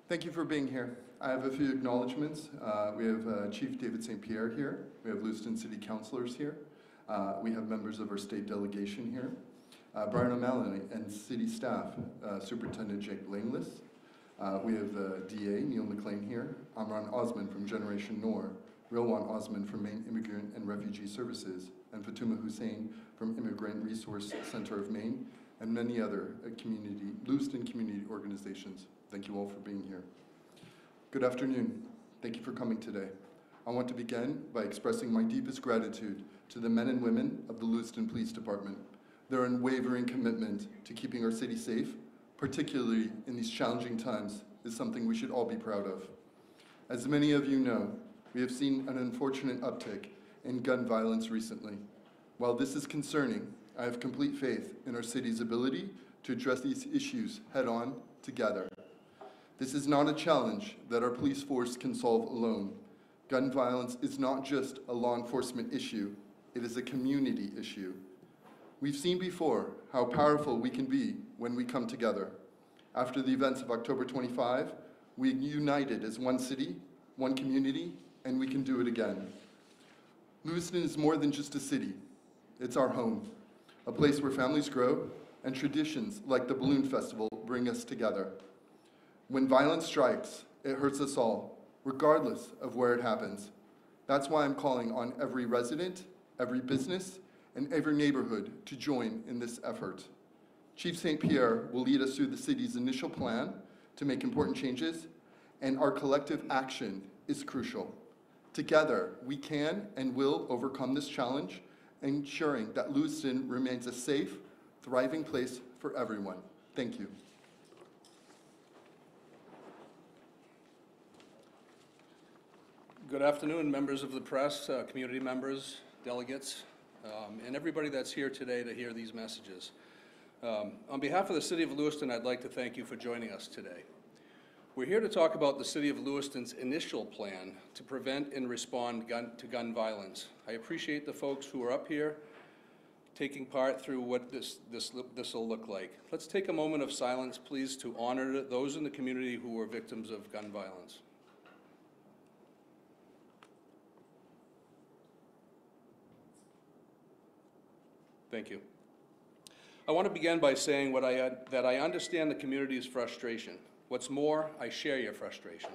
Thank you for being here. I have a few acknowledgements. We have Chief David St. Pierre here. We have Lewiston City Councilors here. We have members of our state delegation here. Brian O'Malley and city staff, Superintendent Jake Langlis. We have DA Neil McLean here. Amran Osman from Generation Noor. Rilwan Osman from Maine Immigrant and Refugee Services. And Fatuma Hussein from Immigrant Resource Center of Maine. And many other Lewiston community organizations. Thank you all for being here. Good afternoon. Thank you for coming today. I want to begin by expressing my deepest gratitude to the men and women of the Lewiston Police Department. Their unwavering commitment to keeping our city safe, particularly in these challenging times, is something we should all be proud of. As many of you know, we have seen an unfortunate uptick in gun violence recently. While this is concerning, I have complete faith in our city's ability to address these issues head-on together. This is not a challenge that our police force can solve alone. Gun violence is not just a law enforcement issue, it is a community issue. We've seen before how powerful we can be when we come together. After the events of October 25, we united as one city, one community, and we can do it again. Lewiston is more than just a city. It's our home, a place where families grow and traditions like the Balloon Festival bring us together. When violence strikes, it hurts us all, regardless of where it happens. That's why I'm calling on every resident, every business, and every neighborhood to join in this effort. Chief St. Pierre will lead us through the city's initial plan to make important changes, and our collective action is crucial. Together, we can and will overcome this challenge, ensuring that Lewiston remains a safe, thriving place for everyone. Thank you. Good afternoon, members of the press, community members, delegates, and everybody that's here today to hear these messages. On behalf of the City of Lewiston, I'd like to thank you for joining us today. We're here to talk about the City of Lewiston's initial plan to prevent and respond to gun violence. I appreciate the folks who are up here taking part through what this will look like. Let's take a moment of silence, please, to honor those in the community who were victims of gun violence. Thank you. I want to begin by saying that I understand the community's frustration. What's more, I share your frustration.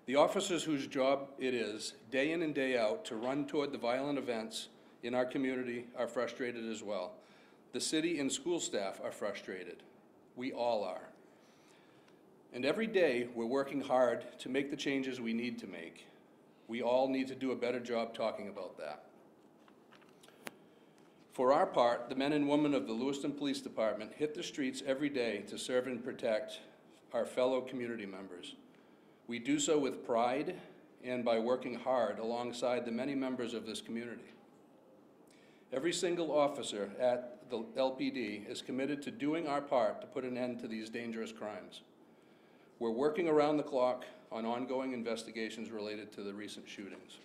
The officers whose job it is, day in and day out, to run toward the violent events in our community are frustrated as well. The city and school staff are frustrated. We all are. And every day, we're working hard to make the changes we need to make. We all need to do a better job talking about that. For our part, the men and women of the Lewiston Police Department hit the streets every day to serve and protect our fellow community members. We do so with pride and by working hard alongside the many members of this community. Every single officer at the LPD is committed to doing our part to put an end to these dangerous crimes. We're working around the clock on ongoing investigations related to the recent shootings.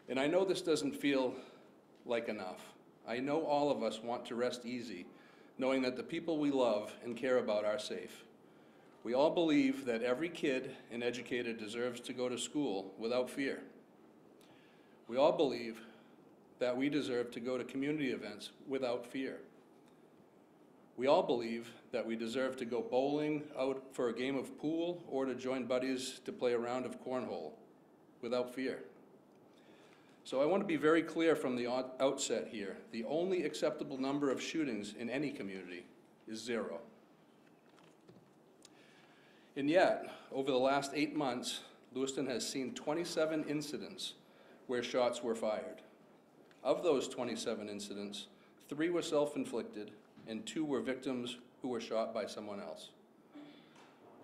And I know this doesn't feel like enough. I know all of us want to rest easy, knowing that the people we love and care about are safe. We all believe that every kid and educator deserves to go to school without fear. We all believe that we deserve to go to community events without fear. We all believe that we deserve to go bowling, out for a game of pool, or to join buddies to play a round of cornhole without fear. So I want to be very clear from the outset here. The only acceptable number of shootings in any community is 0. And yet, over the last 8 months, Lewiston has seen 27 incidents where shots were fired. Of those 27 incidents, 3 were self-inflicted and 2 were victims who were shot by someone else.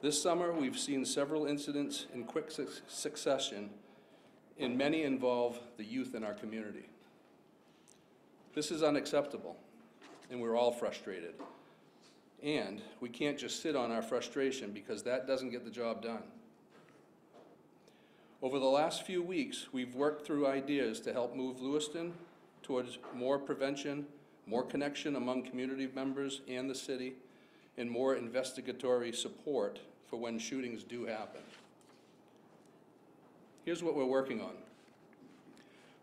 This summer, we've seen several incidents in quick succession, and many involve the youth in our community. This is unacceptable, and we're all frustrated. And we can't just sit on our frustration because that doesn't get the job done. Over the last few weeks, we've worked through ideas to help move Lewiston towards more prevention, more connection among community members and the city, and more investigatory support for when shootings do happen. Here's what we're working on.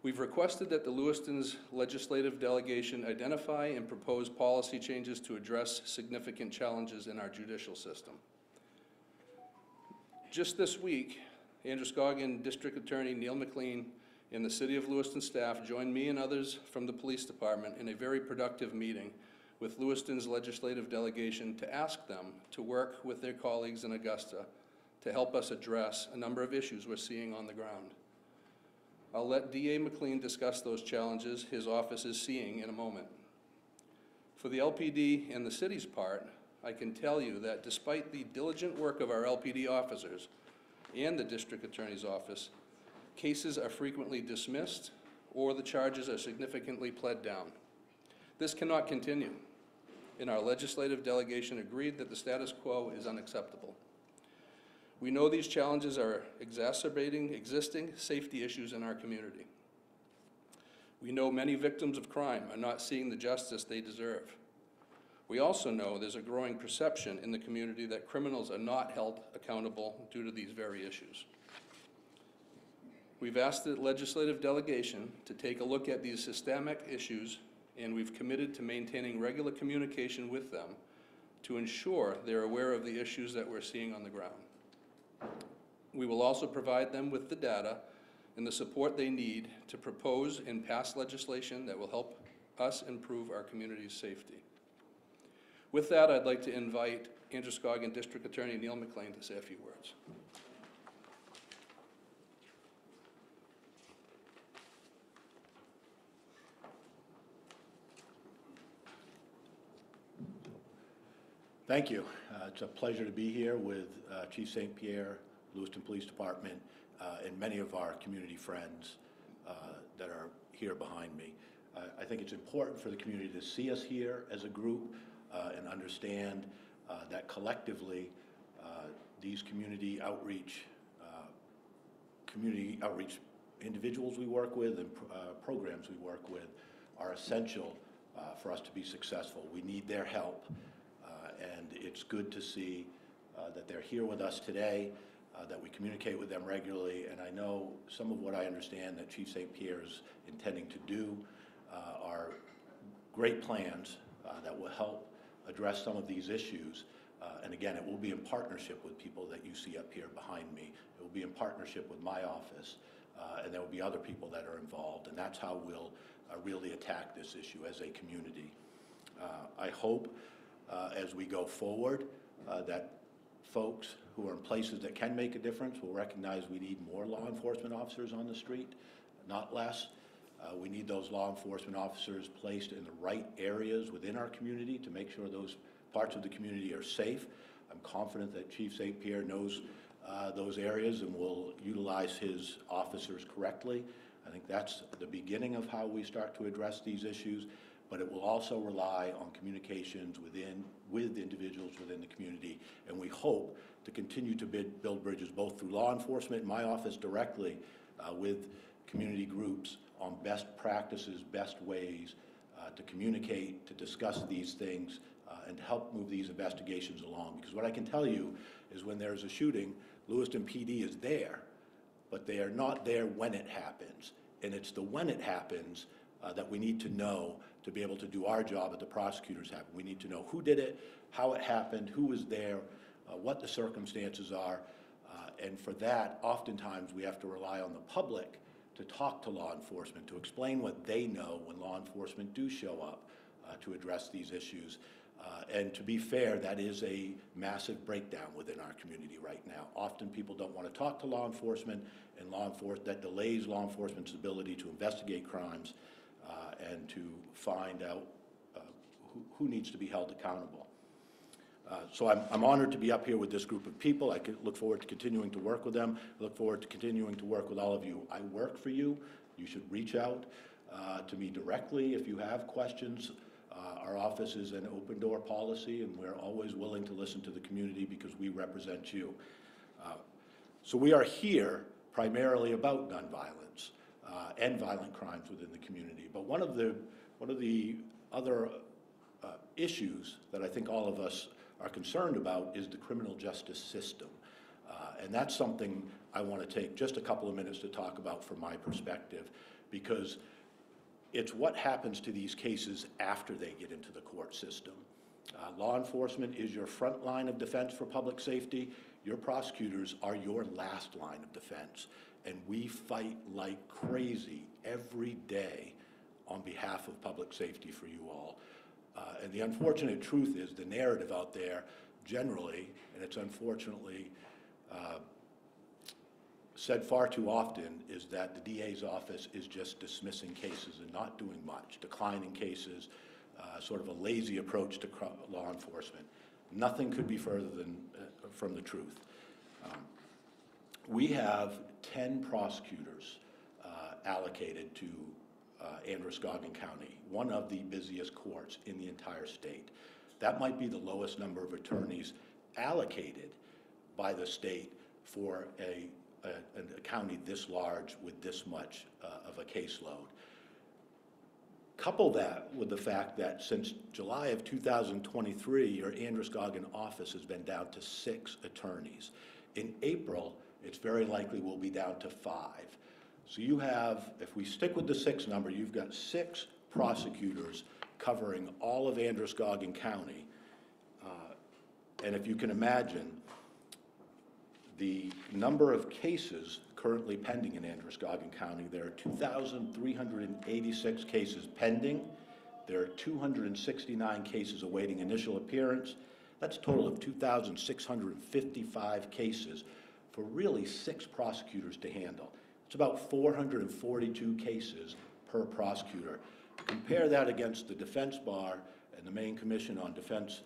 We've requested that the Lewiston's legislative delegation identify and propose policy changes to address significant challenges in our judicial system. Just this week, Androscoggin District Attorney Neil McLean and the City of Lewiston staff joined me and others from the police department in a very productive meeting with Lewiston's legislative delegation to ask them to work with their colleagues in Augusta to help us address a number of issues we're seeing on the ground. I'll let DA McLean discuss those challenges his office is seeing in a moment. For the LPD and the city's part, I can tell you that despite the diligent work of our LPD officers and the district attorney's office, cases are frequently dismissed or the charges are significantly pled down. This cannot continue, and our legislative delegation agreed that the status quo is unacceptable. We know these challenges are exacerbating existing safety issues in our community. We know many victims of crime are not seeing the justice they deserve. We also know there's a growing perception in the community that criminals are not held accountable due to these very issues. We've asked the legislative delegation to take a look at these systemic issues, and we've committed to maintaining regular communication with them to ensure they're aware of the issues that we're seeing on the ground. We will also provide them with the data and the support they need to propose and pass legislation that will help us improve our community's safety. With that, I'd like to invite Androscoggin District Attorney Neil McLean to say a few words. Thank you. It's a pleasure to be here with Chief St. Pierre, Lewiston Police Department, and many of our community friends that are here behind me. I think it's important for the community to see us here as a group and understand that collectively these community outreach individuals we work with and programs we work with are essential for us to be successful. We need their help. And it's good to see that they're here with us today, that we communicate with them regularly, and I know some of what I understand that Chief St. Pierre is intending to do are great plans that will help address some of these issues. And again, it will be in partnership with people that you see up here behind me. It will be in partnership with my office, and there will be other people that are involved, and that's how we'll really attack this issue as a community. I hope as we go forward, that folks who are in places that can make a difference will recognize we need more law enforcement officers on the street, not less. We need those law enforcement officers placed in the right areas within our community to make sure those parts of the community are safe. I'm confident that Chief St. Pierre knows those areas and will utilize his officers correctly. I think that's the beginning of how we start to address these issues. But it will also rely on communications with individuals within the community. And we hope to continue to build bridges both through law enforcement, my office directly, with community groups on best practices, best ways to communicate, to discuss these things, and to help move these investigations along. Because what I can tell you is when there's a shooting, Lewiston PD is there, but they are not there when it happens. And it's the when it happens that we need to know to be able to do our job that the prosecutors have. We need to know who did it, how it happened, who was there, what the circumstances are, and for that, oftentimes we have to rely on the public to talk to law enforcement, to explain what they know when law enforcement do show up to address these issues. And to be fair, that is a massive breakdown within our community right now. Often people don't want to talk to law enforcement, and that delays law enforcement's ability to investigate crimes and to find out who needs to be held accountable. So I'm honored to be up here with this group of people. I look forward to continuing to work with them. I look forward to continuing to work with all of you. I work for you. You should reach out to me directly if you have questions. Our office is an open door policy, and we're always willing to listen to the community because we represent you. So we are here primarily about gun violence and violent crimes within the community. But one of the other issues that I think all of us are concerned about is the criminal justice system. And that's something I want to take just a couple of minutes to talk about from my perspective, because it's what happens to these cases after they get into the court system. Law enforcement is your front line of defense for public safety. Your prosecutors are your last line of defense. And we fight like crazy every day on behalf of public safety for you all. And the unfortunate truth is the narrative out there generally, and it's unfortunately said far too often, is that the DA's office is just dismissing cases and not doing much, declining cases, sort of a lazy approach to law enforcement. Nothing could be further than from the truth. We have 10 prosecutors allocated to Androscoggin County, one of the busiest courts in the entire state. That might be the lowest number of attorneys allocated by the state for a county this large with this much of a caseload. Couple that with the fact that since July of 2023, your Androscoggin office has been down to 6 attorneys. In April, it's very likely we'll be down to 5. So you have, if we stick with the 6 number, you've got 6 prosecutors covering all of Androscoggin County. And if you can imagine, the number of cases currently pending in Androscoggin County, there are 2,386 cases pending. There are 269 cases awaiting initial appearance. That's a total of 2,655 cases for really 6 prosecutors to handle. It's about 442 cases per prosecutor. Compare that against the Defense Bar and the Maine Commission on Defense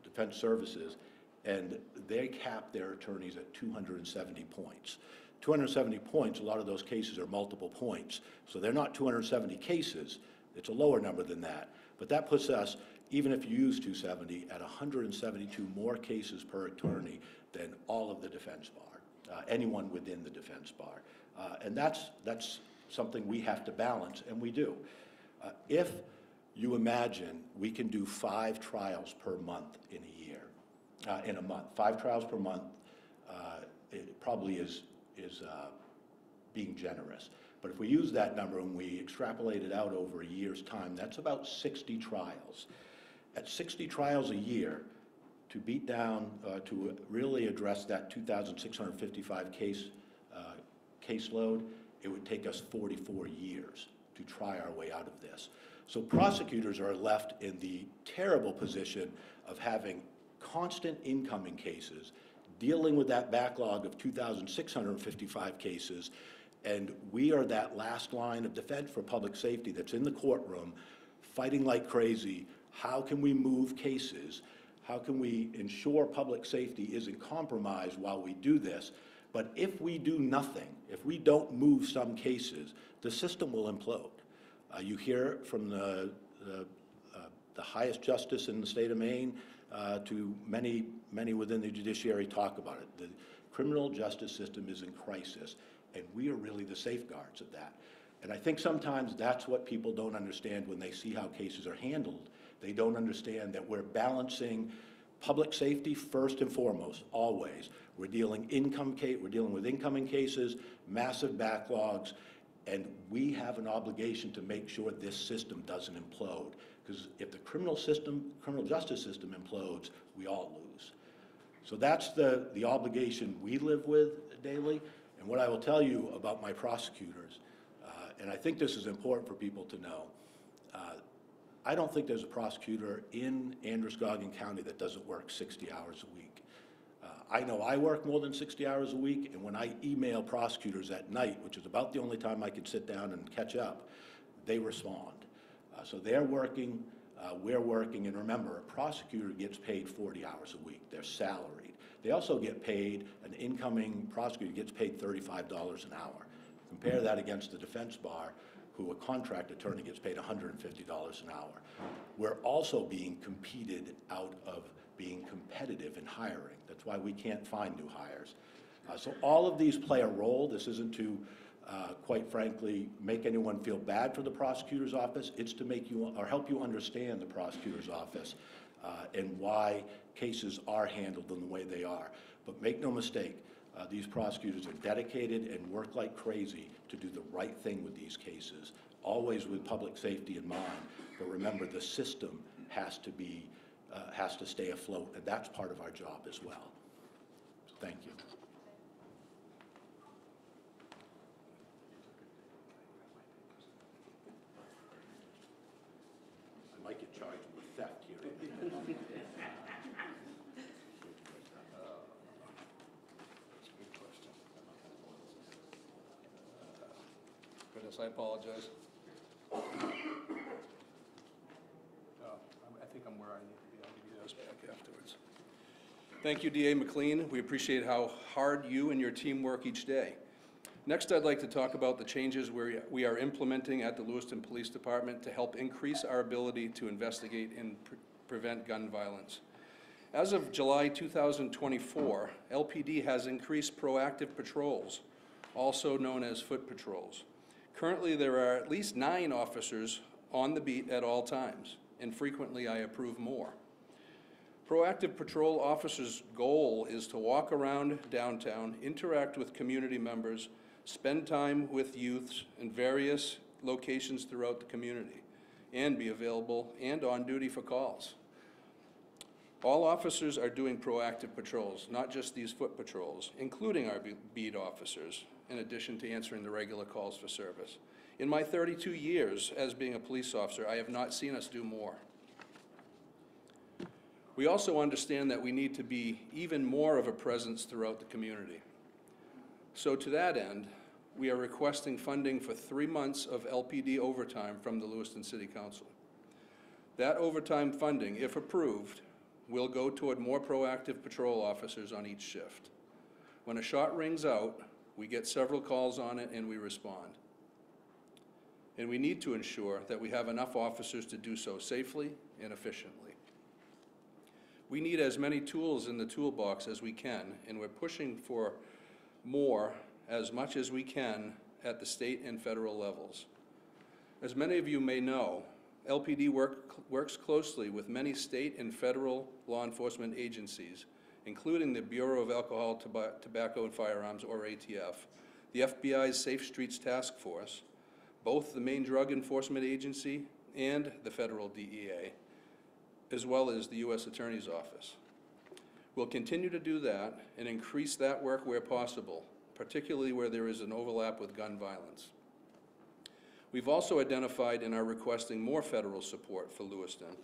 Defense Services, and they cap their attorneys at 270 points. 270 points, a lot of those cases are multiple points. So they're not 270 cases, it's a lower number than that. But that puts us, even if you use 270, at 172 more cases per attorney than all of the Defense Bar, anyone within the Defense Bar. And that's something we have to balance, and we do. If you imagine we can do 5 trials per month in a year, in a month, 5 trials per month, it probably is being generous. But if we use that number and we extrapolate it out over a year's time, that's about 60 trials. At 60 trials a year, to beat down, to really address that 2,655 caseload, it would take us 44 years to try our way out of this. So prosecutors are left in the terrible position of having constant incoming cases, dealing with that backlog of 2,655 cases, and we are that last line of defense for public safety that's in the courtroom, fighting like crazy. How can we move cases? How can we ensure public safety isn't compromised while we do this? But if we do nothing, if we don't move some cases, the system will implode. You hear from the highest justice in the state of Maine to many within the judiciary talk about it. The criminal justice system is in crisis, and we are really the safeguards of that. And I think sometimes that's what people don't understand when they see how cases are handled. They don't understand that we're balancing public safety first and foremost, always. We're dealing with incoming cases, massive backlogs, and we have an obligation to make sure this system doesn't implode. Because if the criminal justice system implodes, we all lose. So that's the obligation we live with daily. And what I will tell you about my prosecutors, and I think this is important for people to know, I don't think there's a prosecutor in Androscoggin County that doesn't work 60 hours a week. I know I work more than 60 hours a week, and when I email prosecutors at night, which is about the only time I can sit down and catch up, they respond. So they're working, we're working, and remember, a prosecutor gets paid 40 hours a week. They're salaried. They also get paid, an incoming prosecutor gets paid $35 an hour. Compare that against the Defense Bar, who a contract attorney gets paid $150 an hour. We're also being competed out of being competitive in hiring. That's why we can't find new hires. So all of these play a role. This isn't to, quite frankly, make anyone feel bad for the prosecutor's office. It's to make you, or help you understand the prosecutor's office. and why cases are handled in the way they are. But make no mistake, these prosecutors are dedicated and work like crazy to do the right thing with these cases, always with public safety in mind. But remember, the system has to stay afloat, and that's part of our job as well. So thank you. I might get charged with theft here. Goodness, I apologize. I think I'm where I need to be. I'll give you those back afterwards. Thank you, DA McLean. We appreciate how hard you and your team work each day. Next, I'd like to talk about the changes we are implementing at the Lewiston Police Department to help increase our ability to investigate and prevent gun violence. As of July 2024, LPD has increased proactive patrols, also known as foot patrols. Currently, there are at least 9 officers on the beat at all times, and frequently I approve more. Proactive patrol officers' goal is to walk around downtown, interact with community members, spend time with youths in various locations throughout the community, and be available and on duty for calls. All officers are doing proactive patrols, not just these foot patrols, including our beat officers, in addition to answering the regular calls for service. In my 32 years as being a police officer, I have not seen us do more. We also understand that we need to be even more of a presence throughout the community. So to that end, we are requesting funding for 3 months of LPD overtime from the Lewiston City Council. That overtime funding, if approved, will go toward more proactive patrol officers on each shift. When a shot rings out, we get several calls on it and we respond. And we need to ensure that we have enough officers to do so safely and efficiently. We need as many tools in the toolbox as we can, and we're pushing for more as much as we can at the state and federal levels. As many of you may know, LPD works closely with many state and federal law enforcement agencies, including the Bureau of Alcohol, Tobacco, and Firearms, or ATF, the FBI's Safe Streets Task Force, both the Main Drug Enforcement Agency and the federal DEA, as well as the U.S. Attorney's Office. We'll continue to do that and increase that work where possible, particularly where there is an overlap with gun violence. We've also identified and are requesting more federal support for Lewiston,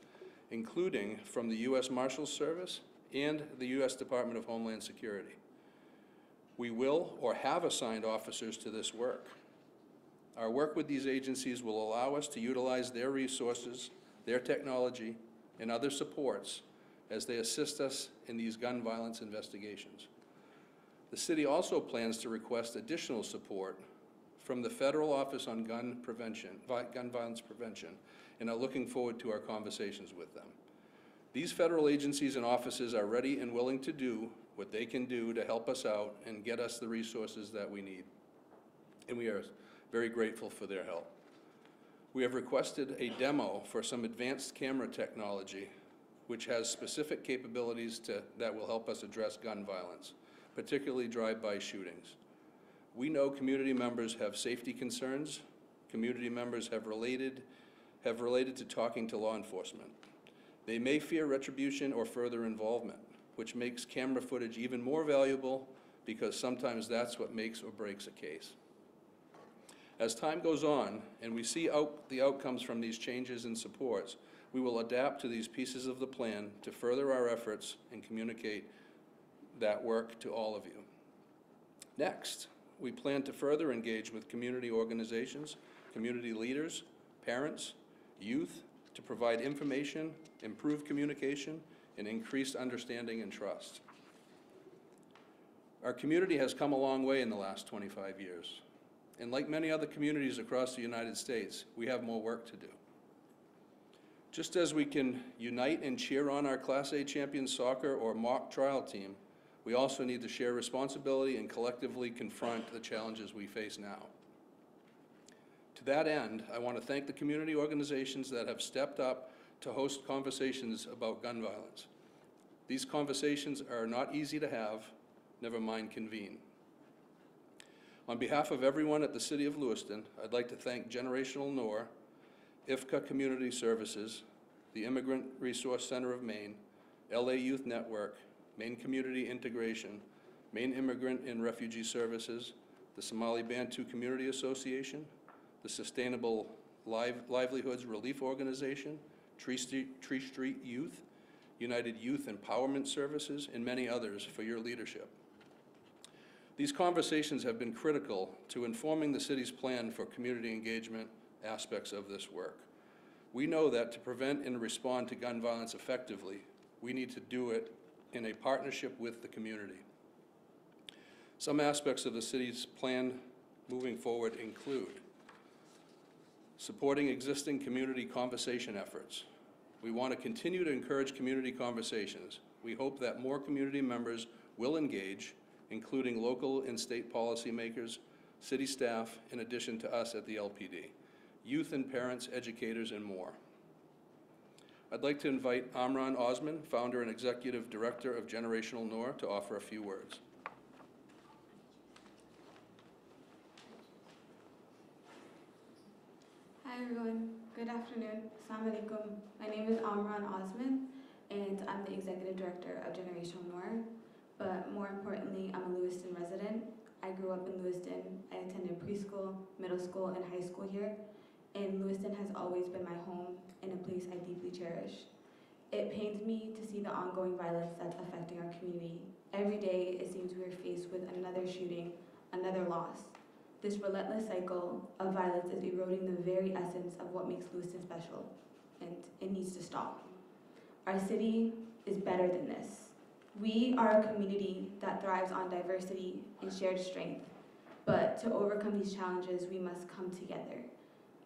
including from the U.S. Marshals Service and the U.S. Department of Homeland Security. We will or have assigned officers to this work. Our work with these agencies will allow us to utilize their resources, their technology, and other supports as they assist us in these gun violence investigations. The city also plans to request additional support from the Federal Office on Gun Violence Prevention, and are looking forward to our conversations with them. These federal agencies and offices are ready and willing to do what they can do to help us out and get us the resources that we need. And we are very grateful for their help. We have requested a demo for some advanced camera technology, which has specific capabilities that will help us address gun violence, particularly drive-by shootings. We know community members have safety concerns. Community members have related to talking to law enforcement. They may fear retribution or further involvement, which makes camera footage even more valuable because sometimes that's what makes or breaks a case. As time goes on and we see the outcomes from these changes and supports, we will adapt to these pieces of the plan to further our efforts and communicate that work to all of you. Next, we plan to further engage with community organizations, community leaders, parents, youth, to provide information, improve communication, and increased understanding and trust. Our community has come a long way in the last 25 years. And like many other communities across the United States, we have more work to do. Just as we can unite and cheer on our Class A champion soccer or mock trial team, we also need to share responsibility and collectively confront the challenges we face now. To that end, I want to thank the community organizations that have stepped up to host conversations about gun violence. These conversations are not easy to have, never mind convene. On behalf of everyone at the City of Lewiston, I'd like to thank Generational NOR, IFCA Community Services, the Immigrant Resource Center of Maine, LA Youth Network, Maine Community Integration, Maine Immigrant and Refugee Services, the Somali Bantu Community Association, the Sustainable Livelihoods Relief Organization, Tree Street Youth, United Youth Empowerment Services, and many others for your leadership. These conversations have been critical to informing the city's plan for community engagement aspects of this work. We know that to prevent and respond to gun violence effectively, we need to do it in a partnership with the community. Some aspects of the city's plan moving forward include supporting existing community conversation efforts. We want to continue to encourage community conversations. We hope that more community members will engage, including local and state policymakers, city staff, in addition to us at the LPD, youth and parents, educators, and more. I'd like to invite Amran Osman, founder and executive director of Generational NOR, to offer a few words. Hi everyone, good afternoon. Assalamu alaikum. My name is Amran Osman and I'm the executive director of Generational NOR. But more importantly, I'm a Lewiston resident. I grew up in Lewiston. I attended preschool, middle school, and high school here. And Lewiston has always been my home and a place I deeply cherish. It pains me to see the ongoing violence that's affecting our community. Every day, it seems we are faced with another shooting, another loss. This relentless cycle of violence is eroding the very essence of what makes Lewiston special, and it needs to stop. Our city is better than this. We are a community that thrives on diversity and shared strength, but to overcome these challenges, we must come together.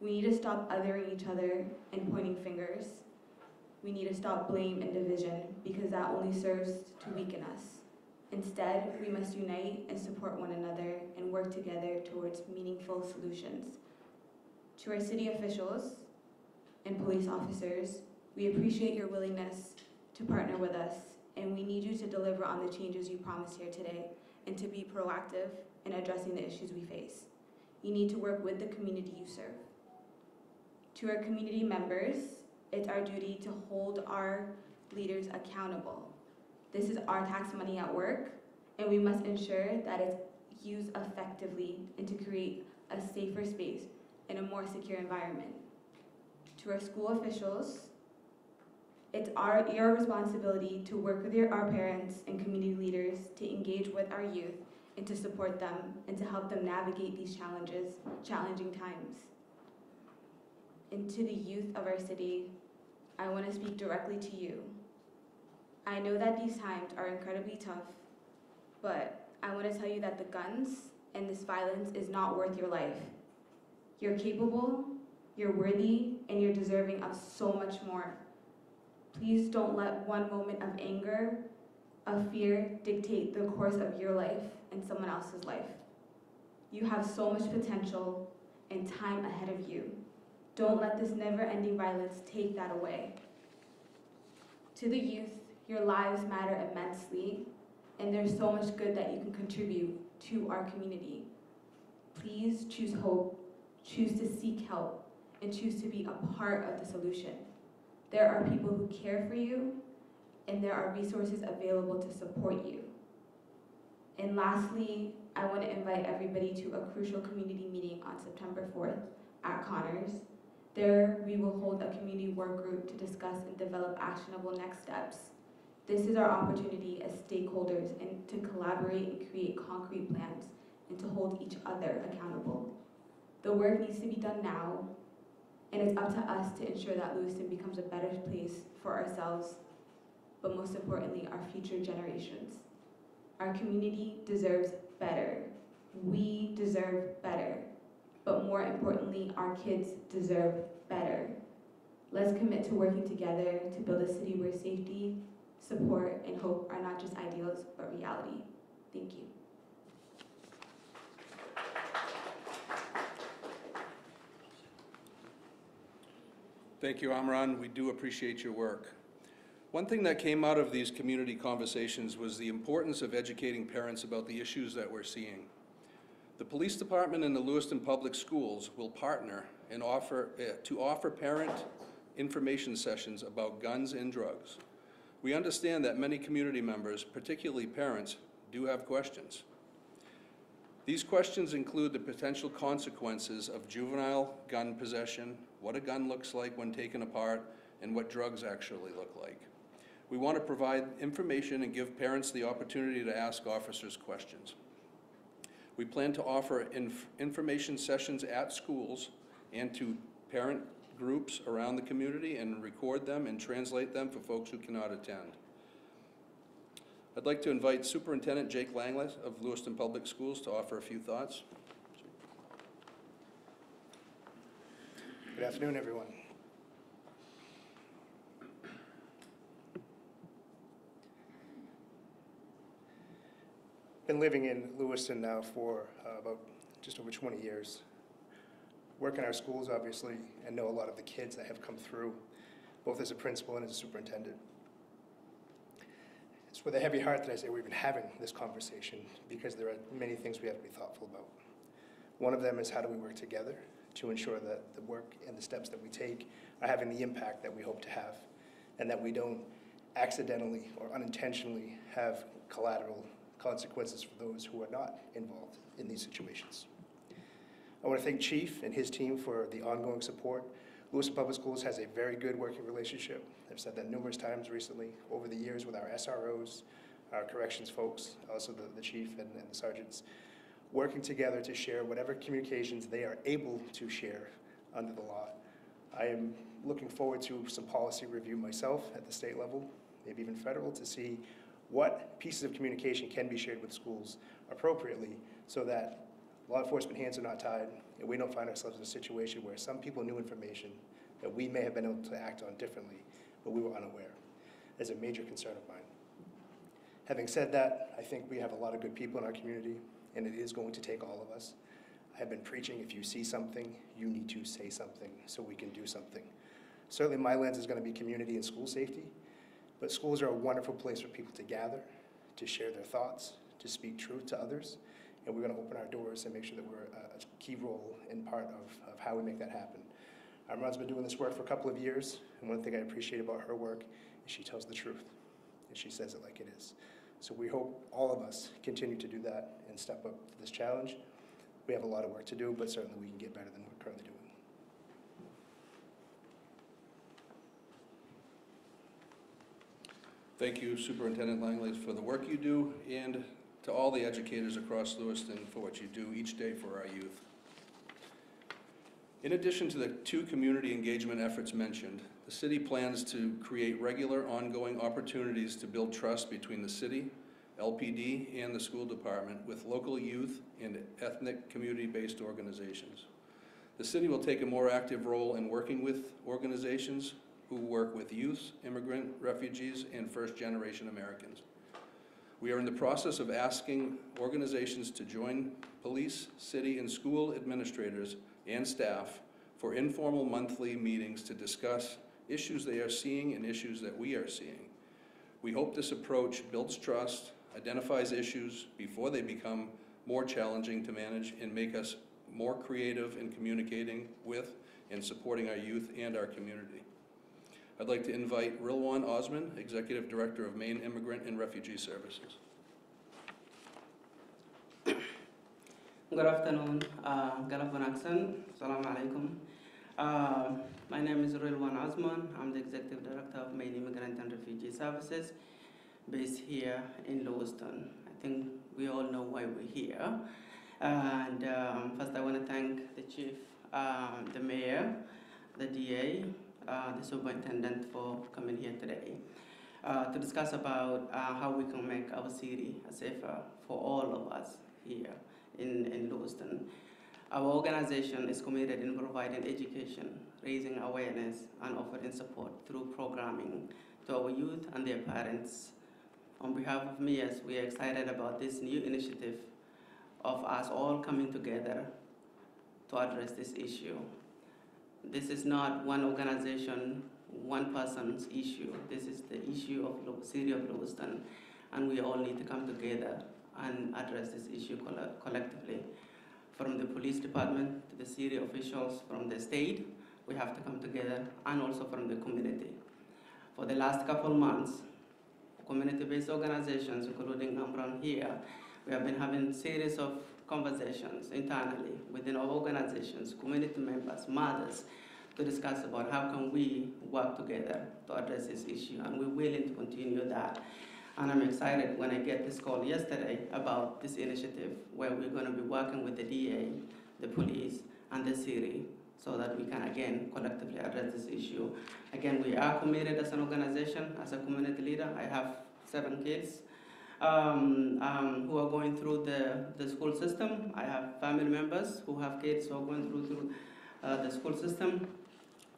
We need to stop othering each other and pointing fingers. We need to stop blame and division because that only serves to weaken us. Instead, we must unite and support one another and work together towards meaningful solutions. To our city officials and police officers, we appreciate your willingness to partner with us, and we need you to deliver on the changes you promised here today and to be proactive in addressing the issues we face. You need to work with the community you serve. To our community members, it's our duty to hold our leaders accountable. This is our tax money at work, and we must ensure that it's used effectively and to create a safer space and a more secure environment. To our school officials, it's your responsibility to work with our parents and community leaders to engage with our youth and to support them and to help them navigate these challenging times. And to the youth of our city, I want to speak directly to you. I know that these times are incredibly tough, but I want to tell you that the guns and this violence is not worth your life. You're capable, you're worthy, and you're deserving of so much more. Please don't let one moment of anger, of fear, dictate the course of your life and someone else's life. You have so much potential and time ahead of you. Don't let this never-ending violence take that away. To the youth, your lives matter immensely, and there's so much good that you can contribute to our community. Please choose hope, choose to seek help, and choose to be a part of the solution. There are people who care for you, and there are resources available to support you. And lastly, I want to invite everybody to a crucial community meeting on September 4th at Connors. There, we will hold a community work group to discuss and develop actionable next steps. This is our opportunity as stakeholders and to collaborate and create concrete plans and to hold each other accountable. The work needs to be done now, and it's up to us to ensure that Lewiston becomes a better place for ourselves, but most importantly, our future generations. Our community deserves better. We deserve better. But more importantly, our kids deserve better. Let's commit to working together to build a city where safety, support, and hope are not just ideals, but reality. Thank you. Thank you, Amran. We do appreciate your work. One thing that came out of these community conversations was the importance of educating parents about the issues that we're seeing. The police department and the Lewiston Public Schools will partner and offer parent information sessions about guns and drugs. We understand that many community members, particularly parents, do have questions. These questions include the potential consequences of juvenile gun possession, what a gun looks like when taken apart, and what drugs actually look like. We want to provide information and give parents the opportunity to ask officers questions. We plan to offer information sessions at schools and to parent groups around the community and record them and translate them for folks who cannot attend. I'd like to invite Superintendent Jake Langley of Lewiston Public Schools to offer a few thoughts. Good afternoon, everyone. Been living in Lewiston now for about just over 20 years. Work in our schools, obviously, and know a lot of the kids that have come through, both as a principal and as a superintendent. It's with a heavy heart that I say we're even having this conversation, because there are many things we have to be thoughtful about. One of them is, how do we work together to ensure that the work and the steps that we take are having the impact that we hope to have, and that we don't accidentally or unintentionally have collateral consequences for those who are not involved in these situations. I want to thank Chief and his team for the ongoing support. Lewiston Public Schools has a very good working relationship. I've said that numerous times recently over the years with our SROs, our corrections folks, also the chief and the sergeants, working together to share whatever communications they are able to share under the law. I am looking forward to some policy review myself at the state level, maybe even federal, to see what pieces of communication can be shared with schools appropriately, so that law enforcement hands are not tied and we don't find ourselves in a situation where some people knew information that we may have been able to act on differently, but we were unaware. That's a major concern of mine. Having said that, I think we have a lot of good people in our community, and it is going to take all of us. I have been preaching, if you see something, you need to say something so we can do something. Certainly my lens is going to be community and school safety, but schools are a wonderful place for people to gather, to share their thoughts, to speak truth to others, and we're going to open our doors and make sure that we're a key role in part of how we make that happen. Amran's been doing this work for a couple of years, and one thing I appreciate about her work is she tells the truth, and she says it like it is. So we hope all of us continue to do that and step up to this challenge. We have a lot of work to do, but certainly we can get better than we're currently doing. Thank you, Superintendent Langley, for the work you do, and to all the educators across Lewiston for what you do each day for our youth. In addition to the 2 community engagement efforts mentioned, the city plans to create regular ongoing opportunities to build trust between the city, LPD, and the school department with local youth and ethnic community-based organizations. The city will take a more active role in working with organizations who work with youth, immigrant, refugees, and first-generation Americans. We are in the process of asking organizations to join police, city, and school administrators and staff for informal monthly meetings to discuss issues they are seeing and issues that we are seeing. We hope this approach builds trust, identifies issues before they become more challenging to manage, and make us more creative in communicating with and supporting our youth and our community. I'd like to invite Rilwan Osman, Executive Director of Maine Immigrant and Refugee Services. Good afternoon, Galapanaxan. Assalamu alaikum. My name is Rilwan Osman. I'm the Executive Director of Maine Immigrant and Refugee Services, based here in Lewiston. I think we all know why we're here. And first I want to thank the Chief, the Mayor, the DA, the Superintendent for coming here today to discuss about how we can make our city safer for all of us here in Lewiston. Our organization is committed in providing education, raising awareness, and offering support through programming to our youth and their parents. On behalf of mayors, we are excited about this new initiative of us all coming together to address this issue. This is not one organization, one person's issue. This is the issue of the city of Lewiston, and we all need to come together and address this issue collectively. From the police department to the city officials, from the state, we have to come together, and also from the community. For the last couple months, community-based organizations, including Amran here, we have been having series of conversations internally within our organizations, community members, mothers, to discuss about how can we work together to address this issue, and we're willing to continue that. And I'm excited when I get this call yesterday about this initiative where we're going to be working with the DA, the police, and the city so that we can, again, collectively address this issue. Again, we are committed as an organization, as a community leader. I have 7 kids who are going through the school system. I have family members who have kids who are going through the school system.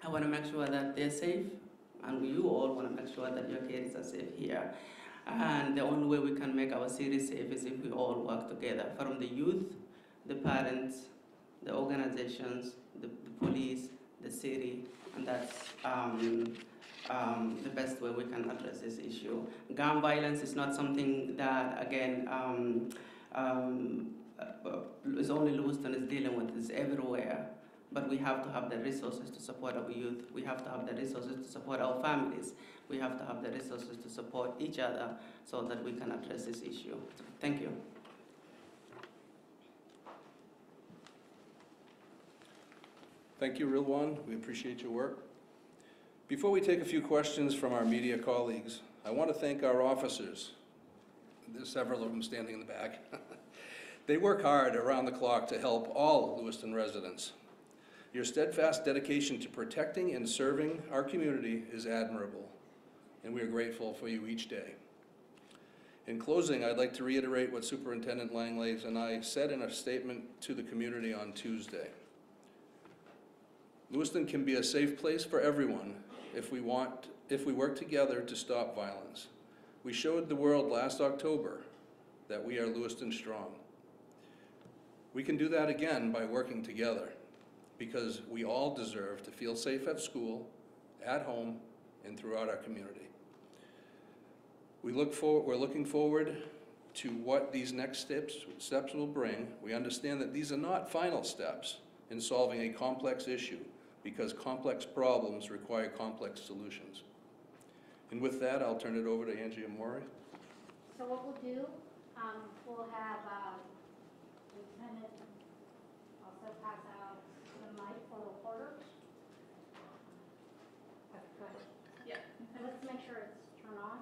I want to make sure that they're safe, and you all want to make sure that your kids are safe here. And the only way we can make our city safe is if we all work together, from the youth, the parents, the organizations, the police, the city, and that's the best way we can address this issue. Gun violence is not something that, again, is only Lewiston is dealing with. It's everywhere. But we have to have the resources to support our youth. We have to have the resources to support our families. We have to have the resources to support each other so that we can address this issue. Thank you. Thank you, Rilwan. We appreciate your work. Before we take a few questions from our media colleagues, I want to thank our officers. There's several of them standing in the back. They work hard around the clock to help all Lewiston residents. Your steadfast dedication to protecting and serving our community is admirable, and we are grateful for you each day. In closing, I'd like to reiterate what Superintendent Langlays and I said in a statement to the community on Tuesday. Lewiston can be a safe place for everyone if we work together to stop violence. We showed the world last October that we are Lewiston strong. We can do that again by working together, because we all deserve to feel safe at school, at home, and throughout our community. We're looking forward to what these next steps will bring. We understand that these are not final steps in solving a complex issue, because complex problems require complex solutions. And with that, I'll turn it over to Angie Amore. So what we'll do, we'll have Lieutenant also pass out the mic for reporters. Okay, go ahead. Yeah. And let's make sure it's turned on.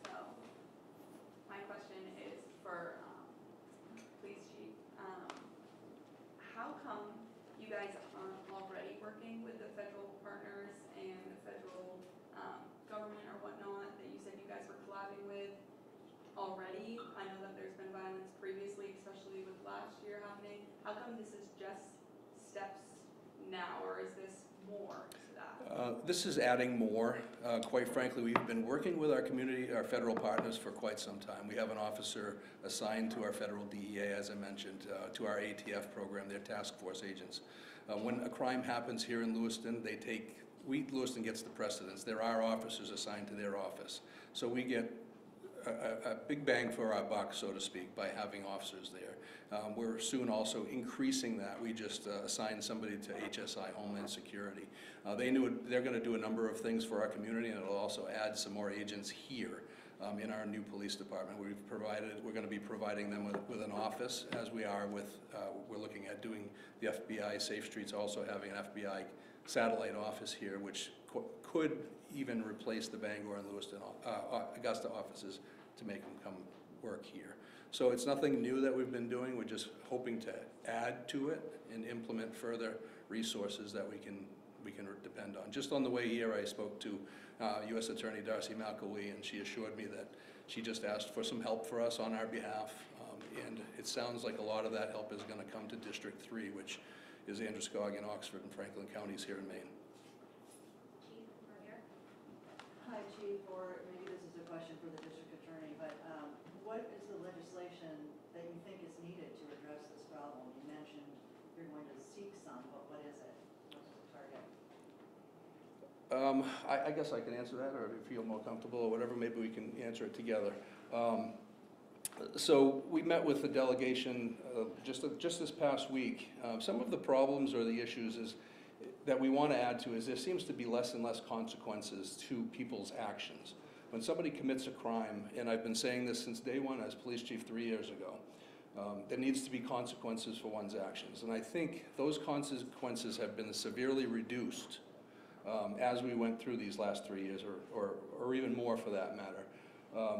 So, my question is for Police Chief. How come you guys aren't already working with the federal partners and the federal government or whatnot that you said you guys were collabing with already? I know that there's been violence previously, especially with last year happening. How come this is just steps now, or is this more to that? This is adding more. Quite frankly, we've been working with our community, our federal partners for quite some time. We have an officer assigned to our federal DEA, as I mentioned, to our ATF program, their task force agents. When a crime happens here in Lewiston, Lewiston gets the precedence. There are officers assigned to their office. So we get a big bang for our buck, so to speak, by having officers there. We're soon also increasing that. We just assigned somebody to HSI, Homeland Security. They're going to do a number of things for our community, and it'll also add some more agents here in our new police department. We're going to be providing them with an office, as we are with, we're looking at doing the FBI Safe Streets, also having an FBI satellite office here, which could even replace the Bangor and Lewiston, Augusta offices to make them come work here. So it's nothing new that we've been doing. We're just hoping to add to it and implement further resources that we can depend on. Just on the way here, I spoke to U.S. Attorney Darcy McElwee, and she assured me that she just asked for some help for us on our behalf, and it sounds like a lot of that help is going to come to District 3, which is Androscoggin, Oxford, and Franklin counties here in Maine. Chief, right here. Hi, Chief, or maybe this is a question for the district attorney, but what is the legislation that you think is needed to address this problem? You mentioned you're going to seek some, but what is it? What's the target? I guess I can answer that, or if you feel more comfortable or whatever, maybe we can answer it together. So we met with the delegation just this past week. Some of the problems or the issues that we want to add to is there seems to be less and less consequences to people's actions. When somebody commits a crime, and I've been saying this since day one as police chief 3 years ago, there needs to be consequences for one's actions. And I think those consequences have been severely reduced as we went through these last 3 years, or even more for that matter.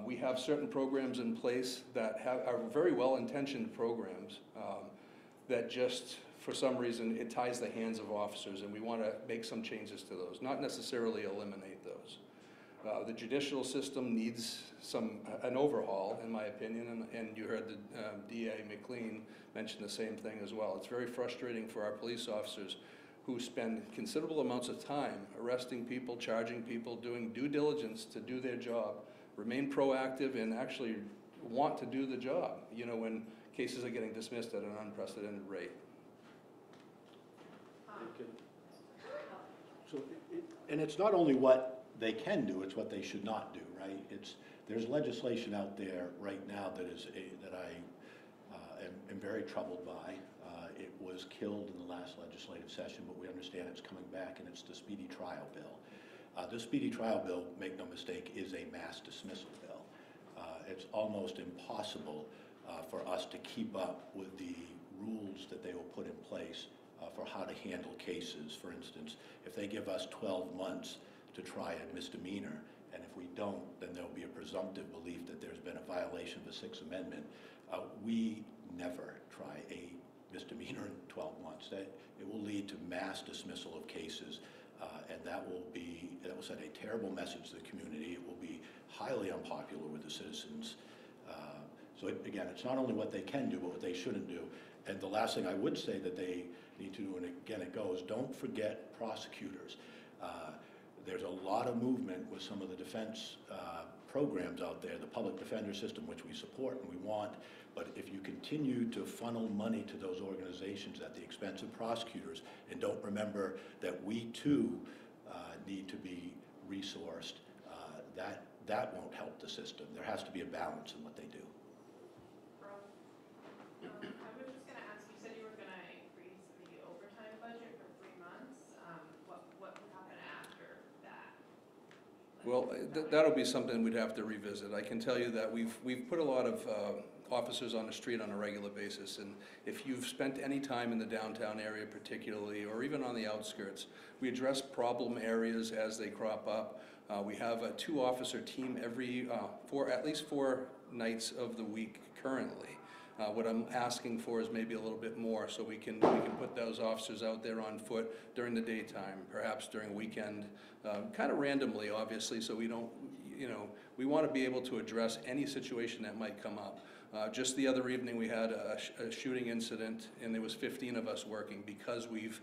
We have certain programs in place that are very well-intentioned programs that just, for some reason, it ties the hands of officers, and we want to make some changes to those, not necessarily eliminate those. The judicial system needs an overhaul, in my opinion, and you heard the DA McLean mention the same thing as well. It's very frustrating for our police officers who spend considerable amounts of time arresting people, charging people, doing due diligence to do their job, remain proactive, and actually want to do the job, you know, when cases are getting dismissed at an unprecedented rate. And it's not only what they can do, it's what they should not do, right? There's legislation out there right now that I am very troubled by. It was killed in the last legislative session, but we understand it's coming back, and it's the speedy trial bill. The speedy trial bill, make no mistake, is a mass dismissal bill. It's almost impossible for us to keep up with the rules that they will put in place for how to handle cases. For instance, if they give us 12 months to try a misdemeanor, and if we don't, then there'll be a presumptive belief that there's been a violation of the Sixth Amendment. We never try a misdemeanor in 12 months. That it will lead to mass dismissal of cases, and that will send a terrible message to the community. It will be highly unpopular with the citizens. So again, it's not only what they can do, but what they shouldn't do. And the last thing I would say that they need to do, and again it goes, don't forget prosecutors. There's a lot of movement with some of the defense programs out there, the public defender system, which we support and we want, but if you continue to funnel money to those organizations at the expense of prosecutors and don't remember that we too need to be resourced, that won't help the system. There has to be a balance in what they do. I was just going to ask, you said you were going to increase the overtime budget for 3 months. What would happen after that? Well, that'll be something we'd have to revisit. I can tell you that we've put a lot of officers on the street on a regular basis, and if you've spent any time in the downtown area particularly, or even on the outskirts, we address problem areas as they crop up. We have a 2-officer team every at least 4 nights of the week currently. What I'm asking for is maybe a little bit more, so we can put those officers out there on foot during the daytime, perhaps during a weekend, kind of randomly, obviously, so we don't, you know, we want to be able to address any situation that might come up. Just the other evening, we had a shooting incident, and there was 15 of us working because we've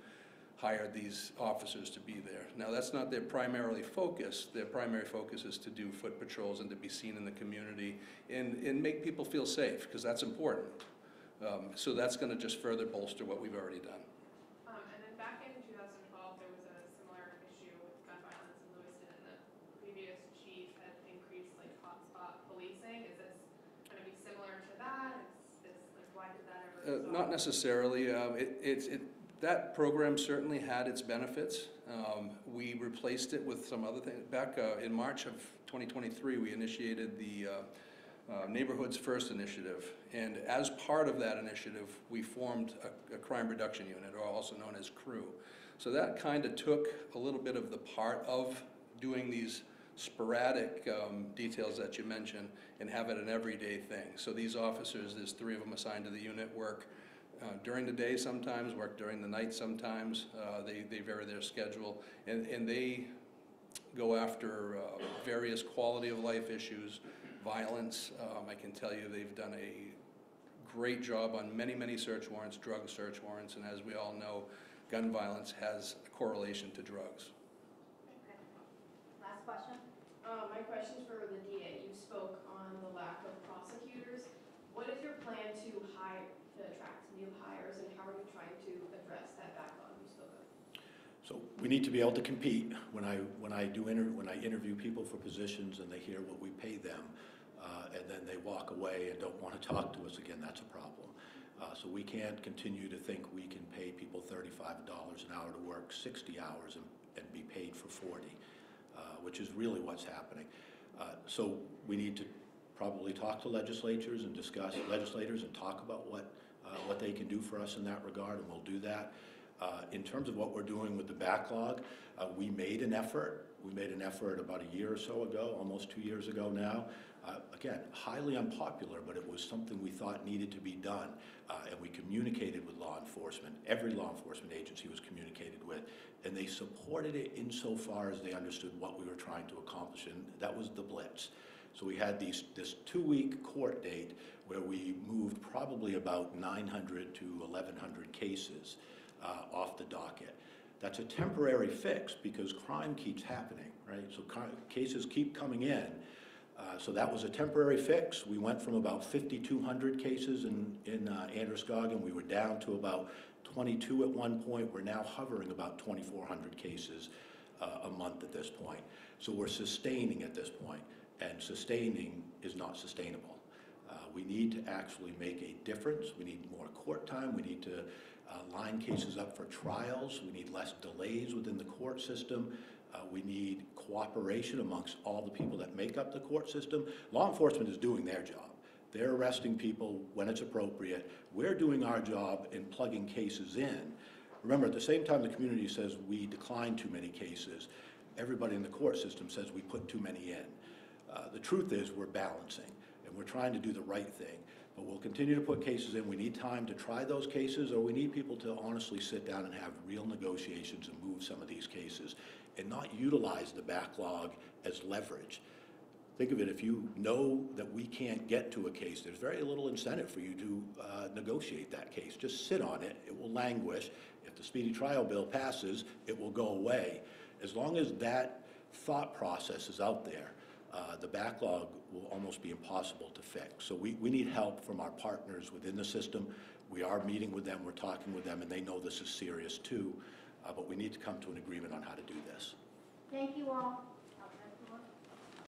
hired these officers to be there. Now, that's not their primary focus. Their primary focus is to do foot patrols and to be seen in the community and make people feel safe, because that's important. So that's going to just further bolster what we've already done. And then back in 2012, there was a similar issue with gun violence in Lewiston, and the previous chief had increased like hotspot policing. Is this going to be similar to that? Why did that ever resolve? Not necessarily. That program certainly had its benefits. We replaced it with some other things. Back in March of 2023, we initiated the Neighborhoods First initiative, and as part of that initiative, we formed a crime reduction unit, or also known as CREW. So that kind of took a little bit of the part of doing these sporadic details that you mentioned and have it an everyday thing. So these officers, there's 3 of them assigned to the unit, work during the day sometimes, work during the night sometimes. They vary their schedule, and they go after various quality of life issues, violence. I can tell you they've done a great job on many search warrants, drug search warrants, and as we all know, gun violence has a correlation to drugs. Okay. Last question? My question's for the DA. You spoke on the lack of prosecutors. What is your plan to attract new hires, and how are you trying to address that backlog you spoke of? So we need to be able to compete. When I interview people for positions and they hear what we pay them, and then they walk away and don't want to talk to us again, that's a problem. So we can't continue to think we can pay people $35 an hour to work 60 hours and be paid for 40, which is really what's happening. So we need to probably talk to legislators and talk about what they can do for us in that regard, and we'll do that. In terms of what we're doing with the backlog, we made an effort. We made an effort about a year or so ago, almost 2 years ago now. Again, highly unpopular, but it was something we thought needed to be done. And we communicated with law enforcement. Every law enforcement agency was communicated with. And they supported it insofar as they understood what we were trying to accomplish, and that was the blitz. So we had this 2-week court date where we moved probably about 900 to 1,100 cases off the docket. That's a temporary fix because crime keeps happening, right? So cases keep coming in. So that was a temporary fix. We went from about 5,200 cases in Androscoggin. We were down to about 22 at one point. We're now hovering about 2,400 cases a month at this point. So we're sustaining at this point, and sustaining is not sustainable. We need to actually make a difference. We need more court time. We need to line cases up for trials. We need less delays within the court system. We need cooperation amongst all the people that make up the court system. Law enforcement is doing their job. They're arresting people when it's appropriate. We're doing our job in plugging cases in. Remember, at the same time the community says we decline too many cases, everybody in the court system says we put too many in. The truth is we're balancing, and we're trying to do the right thing. But we'll continue to put cases in. We need time to try those cases, or we need people to honestly sit down and have real negotiations and move some of these cases and not utilize the backlog as leverage. Think of it, if you know that we can't get to a case, there's very little incentive for you to negotiate that case. Just sit on it. It will languish. If the speedy trial bill passes, it will go away. As long as that thought process is out there, the backlog will almost be impossible to fix. So we need help from our partners within the system. We are meeting with them, we're talking with them, and they know this is serious too, but we need to come to an agreement on how to do this. Thank you all.